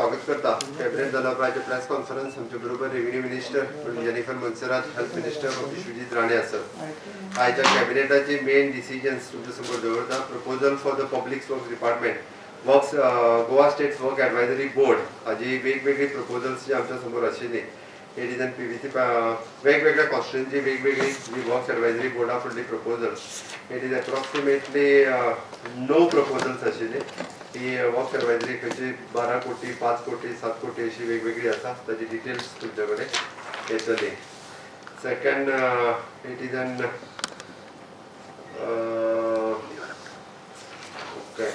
स्वागत करता cabinet दलापाचे press conference आमचे बरोबर revenue minister Jennifer Monserrate, health minister Vishwajit Rane आसत. आयच्या कॅबिनेटाची मेन डिसिजन्स तुमच्या समोर दवरता. Proposal for the public works department works Goa state work advisory board हाजी वेगवेगळी प्रपोजल्स जे आमच्या समोर आशिल्ली. It is in PVC वेगवेगळ्या कॉन्स्टिट्युएंसी वेगवेगळी जी वर्क्स एडवायझरी बोर्डा फुडली proposals. It is approximately 9 proposals आशिल्ली. ही वर्क्स एडवायझरी खंयची 12 कोटी 5 कोटी 7 कोटी अशी वेगवेगळी आसा. ताजी डिटेल्स तुमचे कडेन येतली. Second it is an okay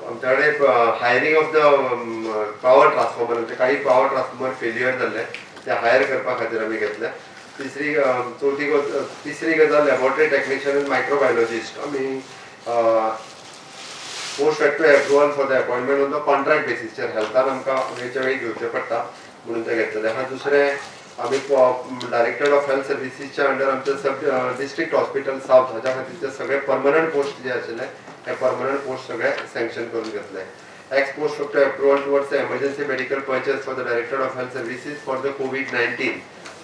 आमच्याकडे hiring of the power transformer म्हणजे काही पावर ट्रान्सफॉर्मर फेल्युअर जाल्ले ते हायर करपा खातीर आमी घेतले. तिसरी गजाल लॅबोरेटरी टेक्निशियन एंड मायक्रोबायोलॉजिस्ट आमी post factory approval for the appointment on the contract बेसिसचेर हेल्थान आमकां वेळच्या वेळी घेवचें पडटा म्हणून ते घेतलेले आहा. दुसरें आमी डायरेक्टर ऑफ हेल्थ सर्विसीसच्या अंडर आमचे सब डिस्ट्रिक्ट हॉस्पिटल साउथ हाच्या खातीरचे सगळे परमनंट पोस्ट जे आशिल्ले हे परमनंट पोस्ट सगळे सँक्शन करून घेतले. Ex post factory approval towards the emergency medical purchase for the director of health services for the COVID-19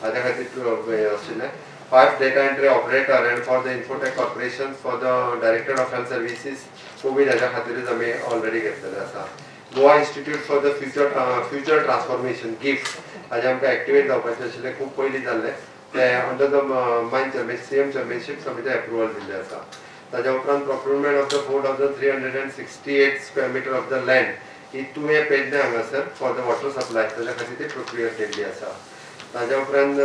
हाच्या खातीर आशिल्ले. 5 data entry operator and for the infotech corporation for the director of health services covid हाच्या खातीरच आमी already घेतलेले आसा. Goa institute for the future transformation gift हाजे आमकां एक्टिवेट जावपाचे आशिल्ले खूब पयलीं जाल्ले ते under the main CM championship समिती अप्रुवल दिल्ले आसा. ताज्या उपरांत procurement of the 4,368 square metre of the land ही तुवें पेडणे हांगासर फॉर द वॉटर सप्लाय ताज्या खातीर ती प्रक्रिया केल्ली आसा. ताज्या उपरांत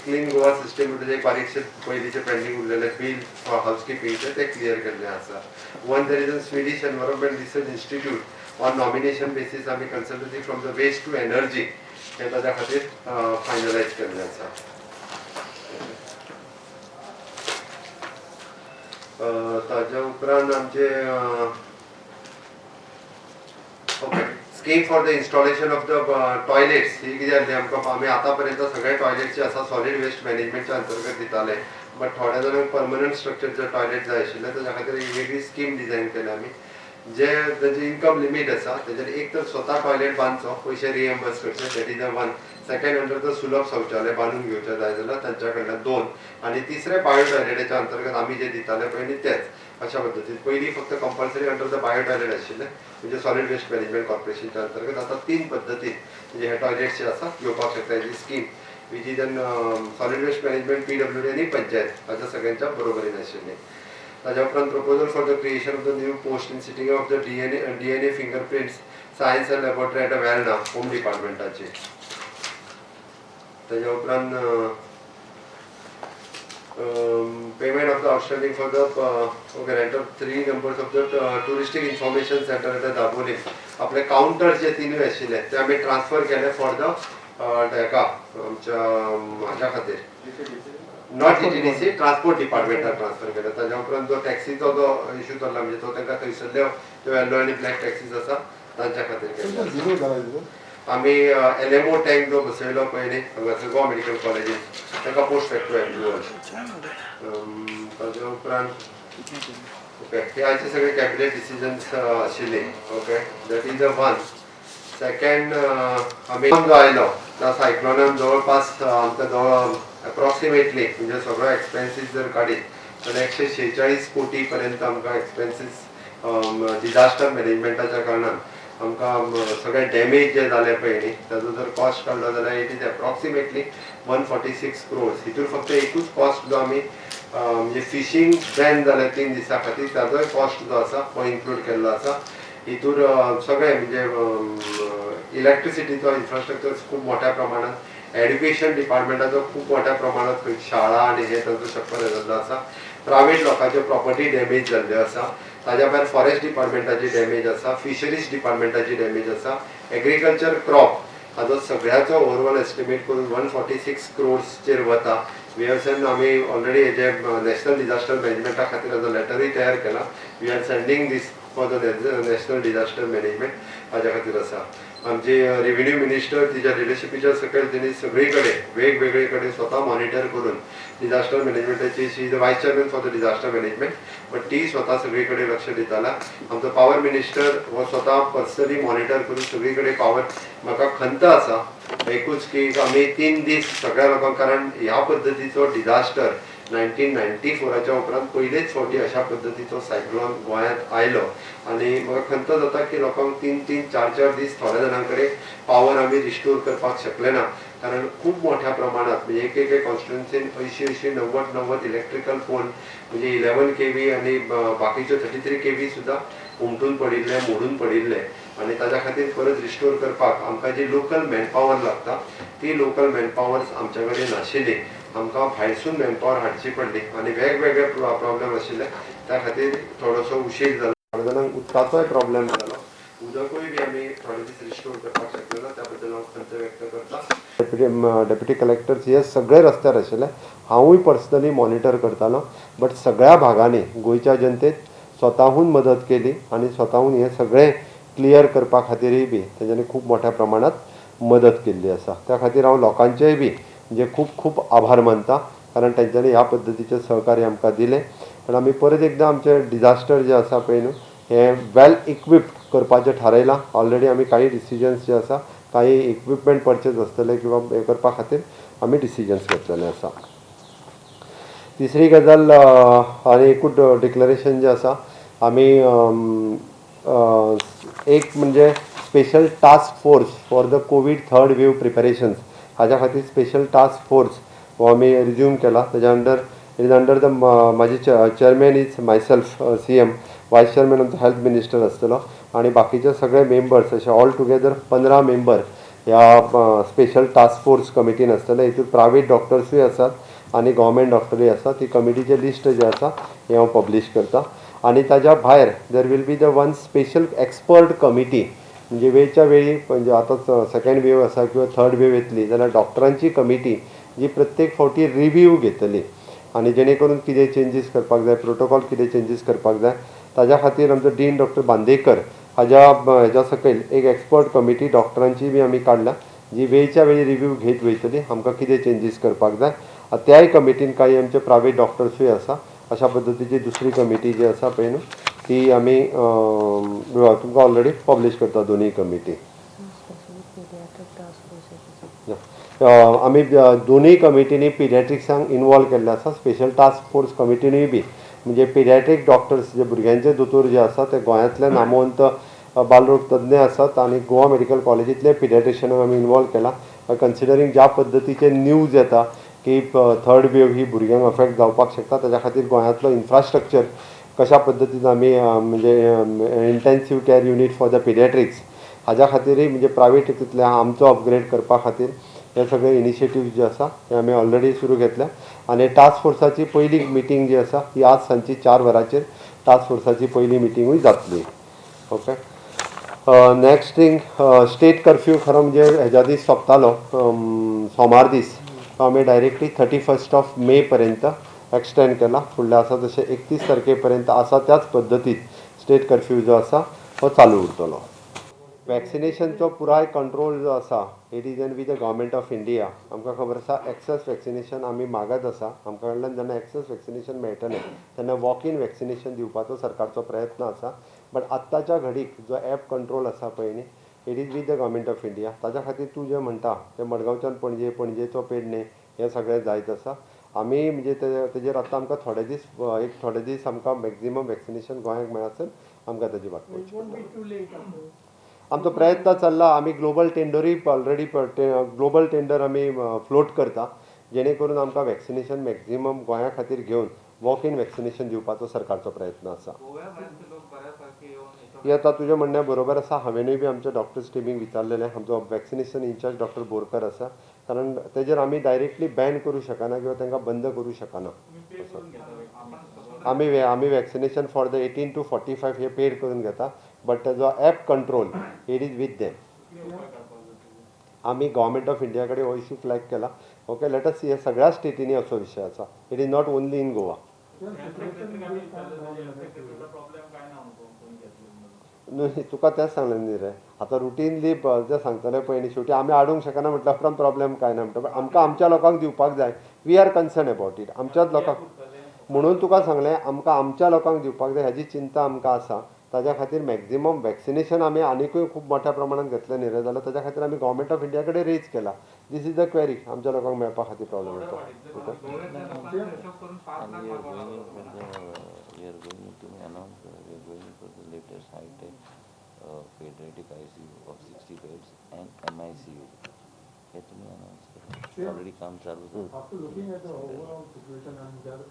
क्लीन गोवा सिस्टम म्हणजे एक बारीकशे पयलींचे पेंडींग उरलेले बील फॉर हाऊसकीपिंगचे ते क्लियर केल्ले आसा. There is a Swedish environment research institute on nomination basis आमी consultancy from the waste to energy हे ताज्या खातीर फायनलायज केल्ले आसा. ताज्या उपरांत आमचे okay scheme for the installation of the toilets ही कितें जाल्ली आमकां आमी आतां पर्यंत सगळे टॉयलेट जे आसा सॉलिड वेस्ट मॅनेजमेंटच्या अंतर्गत दिताले. बट थोड्या जाणांक परमनंट स्ट्रक्चरचे टॉयलेट जाय आशिल्ले ताज्या खातीर एक वेगळी स्कीम डिझायन केल्या आमी. जे ताची इन्कम लिमीट आसा तेजेर एक तर स्वता टॉयलेट बांदचो पयशे रिएम्बर्स करचे that is the one. Second under the सुलभ शौचालय बांदून घेवचे जाय जाल्यार तांच्या कडल्यान 2 आनी तिसरे बायो टॉयलेटाच्या अंतर्गत आमी जे दिताले पळय न्ही तेच अशा पद्दतीन. पयलीं फक्त compulsory under the bio toilet आशिल्ले म्हणजे सॉलिड वेस्ट मॅनेजमेंट कॉर्पोरेशनच्या अंतर्गत आतां 3 पद्दतीन म्हणजे हे टॉयलेट्स जे आसा घेवपाक शकता. हेजी scheme which is an solid waste management PWD आनी पंचायत हाच्या सगळ्यांच्या बरोबरीन आशिल्ली. ताज्या उपरांत proposal for the creation of the new post in sitting of the DNA fingerprints science and laboratory at Verna home डिपार्टमेंटाची. ताज्या उपरांत payment of the outstanding for the rent of 3 numbers of the touristic information centre at Dabolim. आपले counters जे 3 आशिल्ले ते आमी transfer केले for the हेका आमच्या हाच्या खातीर नॉट GTDC ट्रान्सपोर्ट डिपार्टमेंटाक ट्रान्सफर केले. ताज्या उपरांत जो टॅक्सीचो जो इश्यू जाल्लो म्हणजे तो तांकां थंयसरल्यो त्यो येलो आनी ब्लॅक टॅक्सीज आसा तांच्या खातीर केले. आमी LMO टँक जो बसयलो पळय न्ही हांगासर गोवा मेडिकल कॉलेजीन ताका पोस्ट फॅक्टरी अप्रुवल. ताज्या उपरांत ओके हे आयचे सगळे कॅबिनेट डिसिजन्स आशिल्ले. Okay that is the one. Second आमी जो आयलो त्या सायक्लोनान जवळपास आमकां जवळ अप्रॉक्सिमेटली म्हणजे सगळो एक्सपेन्सीस जर काडीत जाल्यार 146 कोटी पर्यंत आमकां एक्सपेन्सीस डिजास्टर मॅनेजमेंटाच्या कारणान आमकां सगळे डॅमेज जे जाले पळय न्ही ताजो जर कॉस्ट काडलो जाल्यार इट इज अप्रॉक्सिमेटली 146 crores. हितूर फक्त एकूच कॉस्ट जो आमी म्हणजे फिशींग बॅन जाले 3 दिसां खातीर ताजोय कॉस्ट जो आसा तो इन्क्लूड केल्लो आसा. हितूर सगळे म्हणजे इलेक्ट्रिसिटीचो इन्फ्रास्ट्रक्चर खूब मोठ्या प्रमाणात, एड्युकेशन डिपार्टमेंटाचो खूब मोठ्या प्रमाणात शाळा आनी हे ताजो शक्य जाल्लो आसा. प्रायवेट लोकांचे प्रॉपर्टी डॅमेज जाल्ल्यो आसा. ताज्या भायर फॉरेस्ट डिपार्टमेंटाची डॅमेज आसा, फिशरीज डिपार्टमेंटाची डॅमेज आसा, एग्रीकल्चर क्रॉप हाजो सगळ्याचो ओवरऑल एस्टिमेट करून 146 crores वता. VSN आमी ऑलरेडी हेजे नॅशनल डिजास्टर मॅनेजमेंटा खातीर हाजो लेटरूय तयार केला. We are sending this for the national disaster management हाज्या खातीर आसा. आमचे रेव्हेन्यू मिनिस्टर तिच्या लिडरशिपीच्या सकयल त्यांनी सगळे कडेन वेगवेगळे कडेन स्वता मॉनिटर करून डिजास्टर मॅनेजमेंटाची शी इज द वायस chairman for the disaster management, but ती स्वता सगळे कडेन लक्ष दिताला. आमचो पावर मिनिस्टर हो स्वता पर्सनली मॉनिटर करून सगळे कडेन पावर. म्हाका खंत आसा एकूच की आमी 3 दीस सगळ्या लोकांक, कारण ह्या पद्दतीचो डिजास्टर 1994च्या उपरांत पयलेच फावटी अशा पद्दतीचो सायक्लोन गोंयांत आयलो आनी म्हाका खंत जाता की लोकांक 3-3, 4-4 दीस थोड्या जाणां कडेन पावर आमी रिस्टोर करपाक शकले ना, कारण खूब मोठ्या प्रमाणात म्हणजे एक कॉन्स्टिट्युएन्सीन 80-90 इलेक्ट्रिकल पोल म्हणजे 11 kV आणि बाकीच्यो 33 kV सुद्दां उमटून पडिल्ले, मोडून पडिल्ले आणि ताज्या खातीर परत रिस्टोर करपाक आमकां जी लोकल मॅनपॉवर लागता ती लोकल मॅनपॉवर्स आमच्या कडेन नाशिल्ली. आमकां भायरसून मॅनपॉवर हाडची पडली आणि वेगवेगळे प्रॉब्लेम आशिल्ले त्या खातीर थोडोसो उशीर जालो. थोड्या जाणांक उदकाचोय प्रॉब्लेम जालो. उदकूय बी आमी थोडे दीस रिस्टोर करपाक शकले ना, त्या बद्दल हांव खंत व्यक्त करता. डेप्युटी कलेक्टर्स हे सगळे रस्त्यार आशिल्ले. हांवूय पर्सनली मॉनिटर करतालो, बट सगळ्या भागांनी गोंयच्या जनतेक स्वताहून मदत केली आणि स्वताहून हे सगळे क्लियर करपा खातीरय बी तेंच्यांनी खूब मोठ्या प्रमाणात मदत केल्ली आसा. त्या खातीर हांव लोकांचेय बी म्हणजे खूब खूब आभार मानता, कारण तेंच्यांनी ह्या पद्दतीचें सहकार्य आमकां दिलें. आनी आमी परत एकदां आमचें डिजास्टर जें आसा पळय न्हू हें वेल इक्विप्ड करपाचें थारायलां. ऑलरेडी आमी काही डिसिजन्स जे आसा, काही इक्विपमेंट परचेज आसतले किंवा हे करपा खातीर आमी डिसिजन्स घेतलेले आसा. तिसरी गजाल आनी एकूच डिक्लेरेशन जें आसा, आमी एक म्हणजे special task force for the Covid 3rd wave preparations हाज्या खातीर स्पेशल टास्क फोर्स हो आमी रिज्यूम केला. तेज्या अंडर द म्हाजी चेअरमॅन इज मायसेल्फ CM, वायस चेअरमॅन आमचो हेल्थ मिनिस्टर आसतलो आणि बाकीचे सगळे मेंबर्स अशे ऑल टुगेदर 15 मेंबर ह्या स्पेशल टास्क फोर्स कमिटीन आसतले. हितून प्रायवेट डॉक्टर्सूय आसात आणि गव्हर्मेंट डॉक्टरूय आसा. ती कमिटीचे लिस्ट जे आसा हे हांव पब्लीश करता. आणि ताज्या भायर there will be the one special expert committee, म्हणजे वेळच्या वेळी म्हणजे आतां सेकंड वेव आसा किंवा 3rd वेव येतली जाल्यार डॉक्टरांची कमिटी जी प्रत्येक फावटी रिव्यू घेतली आणि जेणे करून कितें चेंजीस करपाक जाय, प्रोटोकॉल कितें चेंजीस करपाक जाय, ताज्या खातीर आमचो डीन डॉक्टर बांदेकर हाज्या सकयल एक एक्सपर्ट कमिटी डॉक्टरांची बी आमी काडल्या, जी वेळच्या वेळी रिव्यू घेत वयतली आमकां कितें चेंजीस करपाक जाय. त्याय कमिटीन काही आमचे प्रायवेट डॉक्टर्सूय आसा. अशा पद्दतीची दुसरी कमिटी जी आसा पळय न्हू ती आमी तुमकां ऑलरेडी पब्लीश करता दोनूय कमिटी. आमी दोनूय कमिटीनी पिडियाट्रिक्सांक इनवॉल्व केल्ले आसा. स्पेशल टास्क फोर्स कमिटीनूय बी म्हणजे पिडियाट्रीक डॉक्टर्स जे भुरग्यांचे दोतोर जे आसा ते गोंयांतले नामवंत बालरोग तज्ञ आसात आणि गोवा मेडिकल कॉलेजींतले पिडियाट्रिशियनाक आमी इनवॉल्व केला. कन्सिडरींग ज्या पद्दतीचे न्यूज येता की 3rd वेव ही भुरग्यांक अफेक्ट जावपाक शकता, ताज्या खातीर गोंयांतलो इन्फ्रास्ट्रक्चर कशा पद्दतीन आमी म्हणजे intensive care unit for the paediatrics हाज्या खातीरय म्हणजे प्रायवेट हितूंतले आमचो अपग्रेड करपा खातीर हे सगळे इनिशिएटीव्ह जे आसा ते आमी ऑलरेडी सुरू घेतल्या. आणि टास्क फोर्साची पयली मिटींग जी आसा ती आज सांजची 4 वरांचेर टास्क फोर्साची पयली मिटींगूय जातली. Okay. Next thing, state curfew खरो म्हणजे हेज्या दीस सोंपतालो सोमार दीस, तो आमी डायरेक्टली 31 मे पर्यंत एक्सटेंड केला. फुडल्या आसा तशें 31 तारखे पर्यंत आसा त्याच पद्दतीन स्टेट कर्फ्यू जो आसा तो चालू उरतलो. वॅक्सिनेशनचो पुराय कंट्रोल जो आसा it is N with the government of India. आमकां खबर आसा एक्सेस वॅक्सिनेशन आमी मागत आसा. आमच्या कडल्यान जेन्ना एक्सेस वॅक्सिनेशन मेळटलें तेन्ना वॉक इन वॅक्सिनेशन दिवपाचो सरकारचो प्रयत्न आसा. बट आत्ताच्या घडीक जो ॲप कंट्रोल आसा पळय न्ही it is with the government of India. ताज्या खातीर तूं जें म्हणटा तें मडगांवच्यान पणजे, पणजेचो पेडणे हें सगळें जायत आसा. आमी म्हणजे तेजेर आतां आमकां थोडे दीस आमकां मॅक्झिमम वॅक्सिनेशन गोंयांक मेळासर आमकां ताची वाट पळोवची पडटा. आमचो प्रयत्न चल्ला. आमी ग्लोबल टेंडरूय ऑलरेडी ग्लोबल टेंडर आमी फ्लोट करता जेणे करून आमकां वॅक्सिनेशन मॅक्झिमम गोंया खातीर घेवन वॉक इन वॅक्सिनेशन दिवपाचो सरकारचो प्रयत्न आसा. येता तुजें म्हणणें बरोबर आसा. हांवेनूय बी आमच्या डॉक्टर्स टिमीक विचारलेलें. आमचो वॅक्सिनेशन इन्चार्ज डॉक्टर बोरकर आसा, कारण तेजेर आमी डायरेक्टली बॅन करूं शकना किंवा तांकां बंद करूं शकना. आमी वॅक्सिनेशन फॉर द 18 to 45 हे पेड करून घेता. बट तेजो app control it is with them. आमी गव्हर्मेंट ऑफ इंडिया कडेन हो इशू फ्लॅग केला. Okay, let us see. हे सगळ्या स्टेटींनी असो विशय आसा. It is not only in Goa. न्हू तुका तेंच सांगलें न्ही रे आतां रुटीनली जे सांगतले पळय न्ही शेवटी आमी हाडूंक शकना म्हटल्यार उपरांत प्रॉब्लेम काय ना म्हणटा आमकां आमच्या लोकांक दिवपाक जाय we are concern about it आमच्याच लोकांक म्हणून तुका सांगलें आमकां आमच्या लोकांक दिवपाक जाय हेजी चिंता आमकां आसा ताज्या खातीर मॅक्झिमम वॅक्सिनेशन आमी आनिकूय खूब मोठ्या प्रमाणात घेतलें न्ही रे जाल्यार ताज्या खातीर आमी गव्हर्मेंट ऑफ इंडिया कडेन रेज केला दीस इज द क्वेरी आमच्या लोकांक मेळपा खातीर प्रॉब्लेम येता We are going to announce we are going for the latest high-tech pediatric ICU of 60 beds and MICU. हे तुम्ही announce करा. Already काम चालू आहे. After looking at the overall situation and the other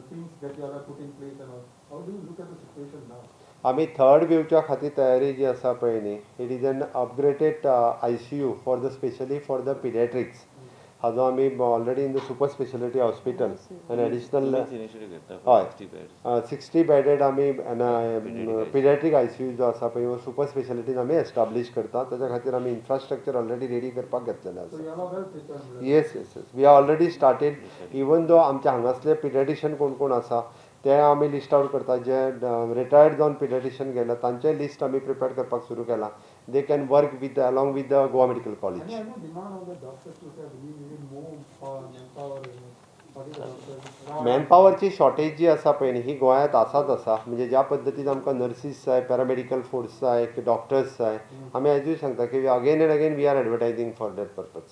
things that you are put in place and all, how do you look at the situation now? आमी third वेवच्या खातीर तयारी जी आसा पळय न्ही it is an upgraded ICU for the specially for the paediatrics हाजो आमी already in the super speciality hospital an additional हय 60 बेडेड आमी पिडियाट्रीक ICU जो आसा पळय हो सुपर स्पेशलिटीज आमी एस्टाब्लीश करता ताच्या खातीर आमी इन्फ्रास्ट्रक्चर ऑलरेडी रेडी करपाक घेतलेलें आसा yes yes yes we are already started even though आमच्या हांगासले पिडियाट्रिशियन कोण कोण आसा ते आमी लिस्ट आउट करता जे रिटायर्ड जावन पिडियाट्रिशियन गेला तांचें लिस्ट आमी प्रिपेर करपाक सुरू केला they can work with along with the Goa medical college मॅनपॉवरची शॉर्टेज जी आसा पळय न्ही ही गोंयांत आसाच आसा म्हणजे ज्या पद्दतीन आमकां नर्सीस जाय पॅरामेडिकल फोर्स जाय डॉक्टर्स जाय आमी एजूय सांगता की again and again we are advertising for that purpose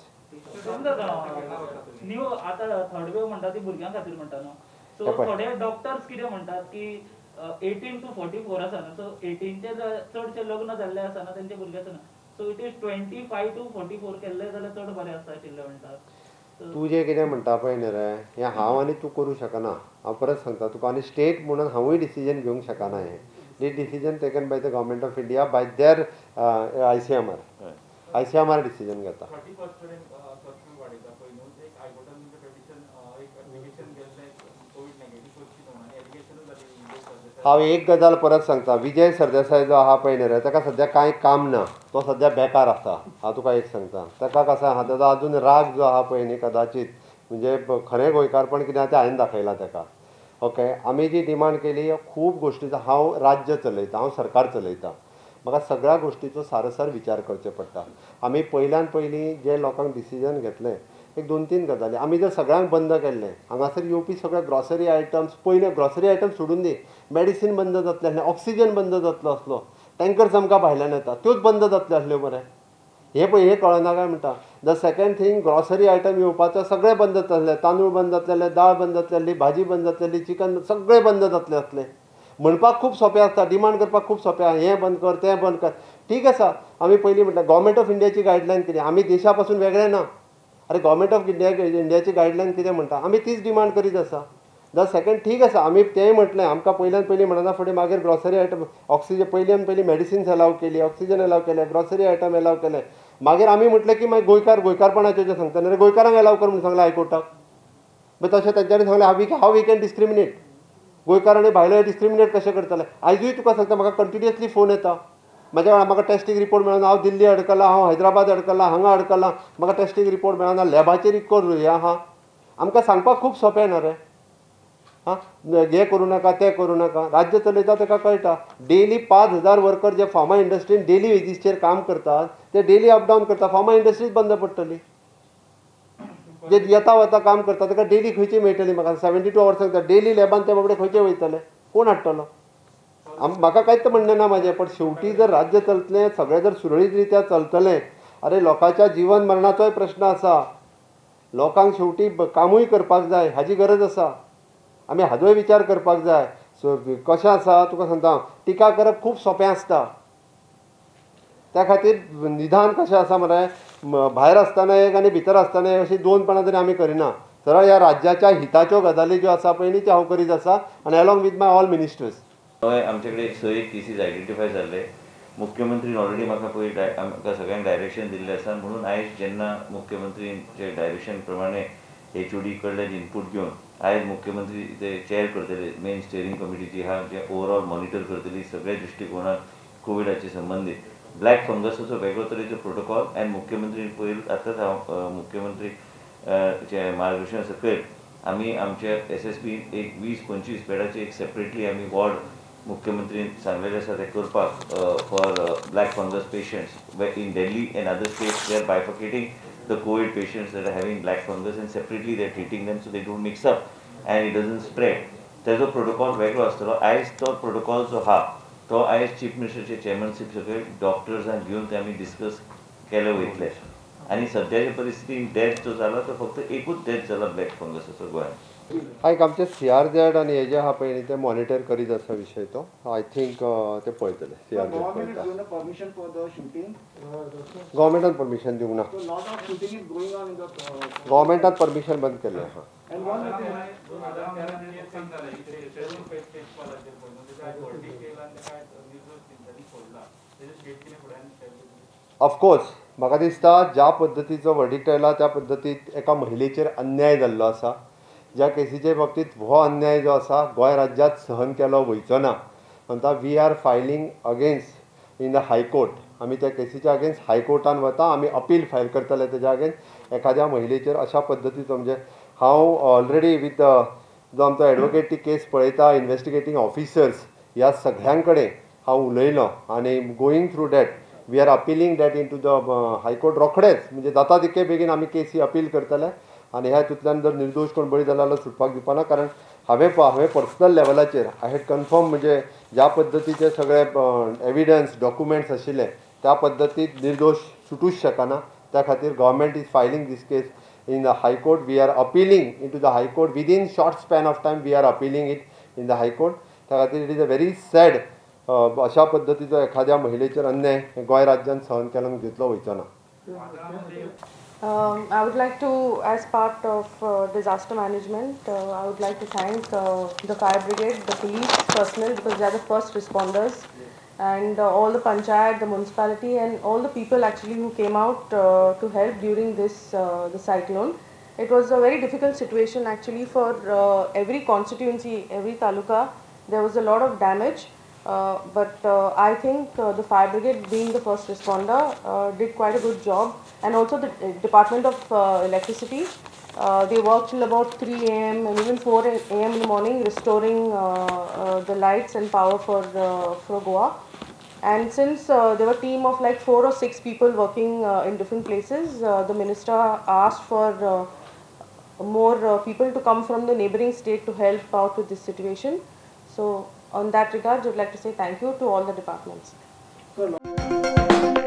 new आता थर्ड वेव म्हणटा ती भुरग्यां खातीर म्हणटा न्हू सो थोडे डॉक्टर्स कितें म्हणटात की 18 to 44 आसा न्हू सो 18चे चडशे लग्न जाल्ले आसा ना तेंचे भुरगे आसा सो इट इज 25 to 44 केल्ले जाल्यार चड बरें आसता आशिल्लें म्हणटात तूं जें कितें म्हणटा पळय न्ही रे हें हांव आनी तूं करूं शकना हांव परत सांगता तुका आनी स्टेट म्हणून हांवूय डिसिजन घेवंक शकना हें this decision taken by the government of India by there ICMR decision घेता हांव एक गजाल परत सांगता विजय सरदेसाय जो आहा पळय न्ही रे ताका सद्या कांय काम ना तो सद्या बेकार आसा हांव तुका एक सांगता ताका कसो आहा ताजो आजून राग जो आहा पळय न्ही कदाचित म्हणजे खरें गोंयकारपण कितें तें हांवें दाखयलां ताका ओके आमी जी डिमांड केली खूब गोश्टीचो हांव राज्य चलयतां हांव सरकार चलयतां म्हाका सगळ्या गोश्टीचो सारसर विचार करचो पडटा आमी पयल्यान पयलीं जे लोकांक डिसिजन घेतलें एक 2-3 गजाली आमी जर सगळ्यांक बंद केल्लें हांगासर येवपी सगळे ग्रॉसरी आयटम्स पयले ग्रॉसरी आयटम्स सोडून दी मेडिसीन बंद जातलें आसलें ऑक्सिजन बंद जातलो आसलो टँकर्स आमकां भायल्यान येता त्योच बंद जातल्यो आसल्यो मरे हे पळय हे कळना काय म्हणटा the second thing grocery item येवपाचो सगळें बंद जातलें तांदूळ बंद जातलेले दाळ बंद जातलेली भाजी बंद जातलेली चिकन सगळें बंद जातलें आसलें म्हणपाक खूब सोंपें आसता डिमांड करपाक खूब सोंपें आसा हें बंद कर तें बंद कर ठीक आसा आमी पयलीं म्हणटा गव्हर्मेंट ऑफ इंडियाची गायडलायन कितें आमी देशा पासून वेगळे ना अरे गव्हर्मेंट ऑफ इंडियाची गायडलायन कितें म्हणटा आमी तीच डिमांड करीत आसा द सेकंड ठीक आसा आमी तेंय म्हटलें आमकां पयल्यान पयलीं म्हणना फुडें मागीर ग्रॉसरी आयटम ऑक्सिजन पयल्यान पयलीं मेडिसिन्स एलाव केली ऑक्सिजन एलाव केलें ग्रॉसरी आयटम एलाव केले मागीर आमी म्हटलें की मागीर गोंयकारपणाचें जें सांगता न्ही गोंयकारांक एलाव कर म्हणून सांगलें हायकोर्टाक मागीर तशें तेंच्यांनी सांगलें हाव वी कॅन डिस्क्रिमिनेट गोंयकार आनी भायले डिस्क्रिमिनेट कशें करतले आयजूय तुका सांगता म्हाका कंटिन्युअसली फोन येता म्हाज्या वेळार म्हाका टेस्टींग रिपोर्ट मेळना हांव दिल्ली अडकलां हांव हैदराबाद अडकलां हांगा अडकलां म्हाका टेस्टींग रिपोर्ट मेळना लॅबाचेर इतको हें आहा आमकां सांगपाक खूब सोंपें न्हू रे हां हें करूं नाका तें करूं नाका राज्य चलयता ताका कळटा डेली 5,000 वर्कर जे फार्मा इंडस्ट्रीन डेली वेजीसचेर काम करतात ते डेली अप डावन करता फार्मा इंडस्ट्रीज बंद पडटली जे येता वता काम करता ताका डेली खंयची मेळटली म्हाका 72 hours सांगता डेली लॅबान ते बाबडे खंयचे वयतले कोण हाडटलो म्हाका कांयच म्हणणें ना म्हाजें पण शेवटी जर राज्य चलतलें सगळें जर सुरळीत रित्या चलतलें अरे लोकांच्या जीवन मरणाचोय प्रश्न आसा लोकांक शेवटी कामूय करपाक जाय हाची गरज आसा आमी हाजोय विचार करपाक जाय सो कशें आसा तुका सांगता टिका करप खूब सोंपें आसता त्या खातीर निदान कशें आसा मरे भायर आसतना एक आनी भितर आसतना एक अशी दोनपणां तरी आमी करिना सरळ ह्या राज्याच्या हिताच्यो गजाली ज्यो आसा पळय न्ही त्यो हांव करीत आसा आनी along with my all ministers आमच्याकडे 6 केसीस आयडेंटिफाय जाल्ले मुख्यमंत्रीन ऑलरेडी म्हाका पळय आमकां सगळ्यांक डायरेक्शन दिल्लें आसा म्हणून आयज जेन्ना मुख्यमंत्रीचे डायरेक्शन प्रमाणे HOD कडल्यान इनपूट घेवन आयज मुख्यमंत्री ते चेअर करतले मेन स्टेअरिंग कमिटीची हा जे ओवरऑल मॉनिटर करतली सगळ्या दृश्टिकोनात कोविडाचे संबंधित ब्लॅक फंगसाचो वेगळो तरेचो प्रोटोकॉल आनी मुख्यमंत्री पयलीं आतांच हांव मुख्यमंत्री चे मार्गदर्शन सकयल आमी आमच्या SSB एक 20-25 बेडाचे एक सेपरेटली आमी वॉर्ड मुख्यमंत्री सांगलेलें आसा ते करपाक for black fungus patients in Delhi and other states they are bifurcating the COVID patients that are having black fungus and separately they are treating them so they don't mix up and it doesn't spread. तेजो protocol वेगळो आसतलो. आयज तो protocol जो आहा तो आयज chief मिनिस्टरचे चेअरमनशीप सगळे डॉक्टर्सांक घेवन ते आमी डिस्कस केले वयतले. आणि सध्याच्या परिस्थितीत डेथ जो जाला तो फक्त एकूच डेथ जाला ब्लॅक फंगसाचो गोंयांत. एक आमचे CRZ आणि हे जे आहा पळय न्ही ते मॉनिटर करीत आसा विशय तो. आय थिंक ते पळयतले CRZ पळयता. permission for the shooting. गव्हर्मेंटान परमिशन दिवंक ना. So lot of shooting is going on in the. गव्हर्मेंटान परमिशन बंद केले आहा. And one more thing. Of course म्हाका दिसता ज्या पद्दतीचो वर्डिक्ट आयला त्या पद्दतीत एका महिलेचेर अन्याय जाल्लो आसा. ज्या केसीचे बाबतीत हो अन्याय जो आसा गोंय राज्यात सहन केलो वयचो ना. म्हणटा we are filing against in the high court. आमी त्या केसीच्या अगेन्स्ट हायकोर्टान वता. आमी अपील फायल करतले तेज्या अगेन्स्ट एखाद्या महिलेचेर अशा पद्दतीचो म्हणजे हांव ऑलरेडी विथ जो आमचो एडवोकेट ती केस पळयता इन्व्हेस्टिगेटींग ऑफिसर्स ह्या सगळ्यां कडेन हांव उलयलो आनी going through that we are appealing that into the high court रोखडेच म्हणजे जाता तितके बेगीन आमी केस ही अपील करतले आनी ह्या हितूंतल्यान जर निर्दोश कोण बळी जाला जाल्यार सुटपाक दिवपाना. कारण हांवें पर्सनल लेवलाचेर आय हॅड कन्फर्म म्हणजे ज्या पद्दतीचे सगळे एविडन्स डॉक्युमेंट्स आशिल्ले त्या पद्दतीत निर्दोश सुटूच शकना. त्या खातीर government is filing this case in the High Court. We are appealing into the High Court within short span of time. We are appealing it in the High Court. त्या खातीर it is a very sad अशा पद्दतीचो एखाद्या महिलेचेर अन्याय गोंय राज्यान सहन केलो घेतलो वयचो ना. I would like to, as part of disaster management, I would like to thank the fire brigade, the police personnel, because they are the first responders, and all the panchayat, the municipality, and all the people actually who came out to help during this the cyclone. It was a very difficult situation actually for every constituency, every taluka. There was a lot of damage, but I think the fire brigade, being the first responder, did quite a good job, and also the Department of Electricity. They worked till about 3 a.m. and even 4 a.m. in the morning, restoring the lights and power for Goa. And since there were a team of like 4 or 6 people working in different places, the minister asked for more people to come from the neighboring state to help out with this situation. So on that regard, I would like to say thank you to all the departments. So,